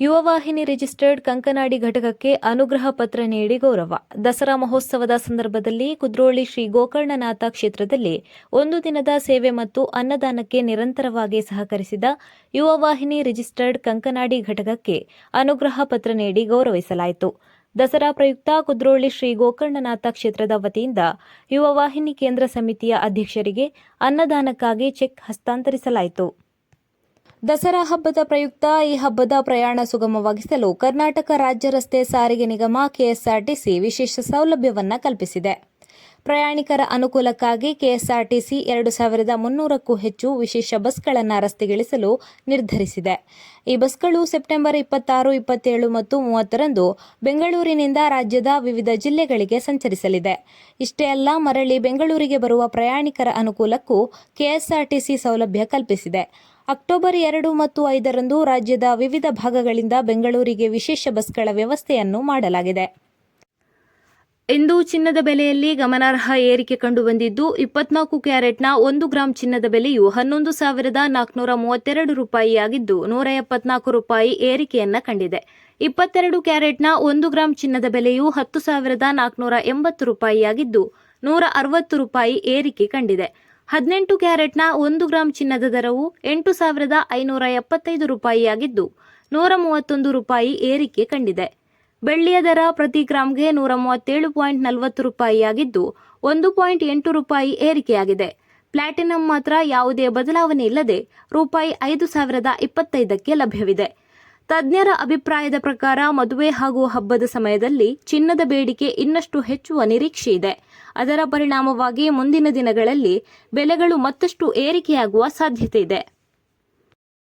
Yuvavahini registered Kankanadi ಘಟಕಕ್ಕೆ ಅನುಗ್ರಹ ಪತ್ರ ನೀಡಿ ಗೌರವ. ದಸರಾ ಮಹೋತ್ಸವದ ಸಂದರ್ಭದಲ್ಲಿ ಕುದ್ರೋಳಿ ಶ್ರೀ ಗೋಕರ್ಣನಾಥ ಕ್ಷೇತ್ರದಲ್ಲಿ ಒಂದು ದಿನದ ಸೇವೆ ಮತ್ತು ಅನ್ನದಾನಕ್ಕೆ ನಿರಂತರವಾಗಿ ಸಹಕರಿಸಿದ ಯುವವಾಹಿನಿ ರಿಜಿಸ್ಟರ್ಡ್ ಕಂಕನಾಡಿ ಘಟಕಕ್ಕೆ ಅನುಗ್ರಹ ಪತ್ರ ನೀಡಿ ಗೌರವಿಸಲಾಯಿತು. ದಸರಾ ಪ್ರಯುಕ್ತ ಕುದ್ರೋಳಿ ಶ್ರೀ ಗೋಕರ್ಣನಾಥ ಕ್ಷೇತ್ರದ ವತಿಯಿಂದ ಯುವವಾಹಿನಿ ಕೇಂದ್ರ ಸಮಿತಿಯ ಅಧ್ಯಕ್ಷರಿಗೆ ಅನ್ನದಾನಕ್ಕಾಗಿ ಚೆಕ್ ಹಸ್ತಾಂತರಿಸಲಾಯಿತು. ದಸರಾ ಹಬ್ಬದ ಪ್ರಯುಕ್ತ ಈ ಹಬ್ಬದ ಪ್ರಯಾಣ ಸುಗಮವಾಗಿಸಲು ಕರ್ನಾಟಕ ರಾಜ್ಯ ರಸ್ತೆ ಸಾರಿಗೆ ನಿಗಮ ಕೆಎಸ್ಆರ್ಟಿಸಿ ವಿಶೇಷ ಸೌಲಭ್ಯವನ್ನು ಕಲ್ಪಿಸಿದೆ. ಪ್ರಯಾಣಿಕರ ಅನುಕೂಲಕ್ಕಾಗಿ ಕೆಎಸ್ಆರ್ಟಿಸಿ 2300ಕ್ಕೂ ಹೆಚ್ಚು ವಿಶೇಷ ಬಸ್ಗಳನ್ನು ರಸ್ತೆಗಿಳಿಸಲು ನಿರ್ಧರಿಸಿದೆ. ಈ ಬಸ್ಗಳು ಸೆಪ್ಟೆಂಬರ್ 26, 27 ಮತ್ತು 30ರಂದು ಬೆಂಗಳೂರಿನಿಂದ ರಾಜ್ಯದ ವಿವಿಧ ಜಿಲ್ಲೆಗಳಿಗೆ ಸಂಚರಿಸಲಿದೆ. ಇಷ್ಟೇ ಅಲ್ಲ, ಮರಳಿ ಬೆಂಗಳೂರಿಗೆ ಬರುವ ಪ್ರಯಾಣಿಕರ ಅನುಕೂಲಕ್ಕೂ ಕೆಎಸ್ಆರ್ಟಿಸಿ ಸೌಲಭ್ಯ ಕಲ್ಪಿಸಿದೆ. ಅಕ್ಟೋಬರ್ 2 ಮತ್ತು 5ರಂದು ರಾಜ್ಯದ ವಿವಿಧ ಭಾಗಗಳಿಂದ ಬೆಂಗಳೂರಿಗೆ ವಿಶೇಷ ಬಸ್ಗಳ ವ್ಯವಸ್ಥೆಯನ್ನು ಮಾಡಲಾಗಿದೆ. ಇಂದು ಚಿನ್ನದ ಬೆಲೆಯಲ್ಲಿ ಗಮನಾರ್ಹ ಏರಿಕೆ ಕಂಡುಬಂದಿದ್ದು, 24 ಕ್ಯಾರೆಟ್ನ 1 ಗ್ರಾಂ ಚಿನ್ನದ ಬೆಲೆಯು 11,432 ರೂಪಾಯಿಯಾಗಿದ್ದು, 174 ರೂಪಾಯಿ ಏರಿಕೆಯನ್ನ ಕಂಡಿದೆ. 22 ಕ್ಯಾರೆಟ್ನ 1 ಗ್ರಾಂ ಚಿನ್ನದ ಬೆಲೆಯು 10,480 ರೂಪಾಯಿಯಾಗಿದ್ದು, 160 ರೂಪಾಯಿ ಏರಿಕೆ ಕಂಡಿದೆ. 18 ಕ್ಯಾರೆಟ್ನ 1 ಗ್ರಾಂ ಚಿನ್ನದ ದರವು 8,575 ರೂಪಾಯಿಯಾಗಿದ್ದು, 131 ರೂಪಾಯಿ ಏರಿಕೆ ಕಂಡಿದೆ. ಬೆಳ್ಳಿಯ ದರ ಪ್ರತಿ ಗ್ರಾಂಗೆ 137.40 ರೂಪಾಯಿಯಾಗಿದ್ದು, 1.8 ರೂಪಾಯಿ ಏರಿಕೆಯಾಗಿದೆ. ಪ್ಲಾಟಿನಂ ಮಾತ್ರ ಯಾವುದೇ ಬದಲಾವಣೆ ಇಲ್ಲದೆ ರೂಪಾಯಿ 5,025ಕ್ಕೆ ಲಭ್ಯವಿದೆ. ತಜ್ಞರ ಅಭಿಪ್ರಾಯದ ಪ್ರಕಾರ ಮದುವೆ ಹಾಗೂ ಹಬ್ಬದ ಸಮಯದಲ್ಲಿ ಚಿನ್ನದ ಬೇಡಿಕೆ ಇನ್ನಷ್ಟು ಹೆಚ್ಚುವ ನಿರೀಕ್ಷೆ ಇದೆ. ಅದರ ಪರಿಣಾಮವಾಗಿ ಮುಂದಿನ ದಿನಗಳಲ್ಲಿ ಬೆಲೆಗಳು ಮತ್ತಷ್ಟು ಏರಿಕೆಯಾಗುವ ಸಾಧ್ಯತೆ ಇದೆ.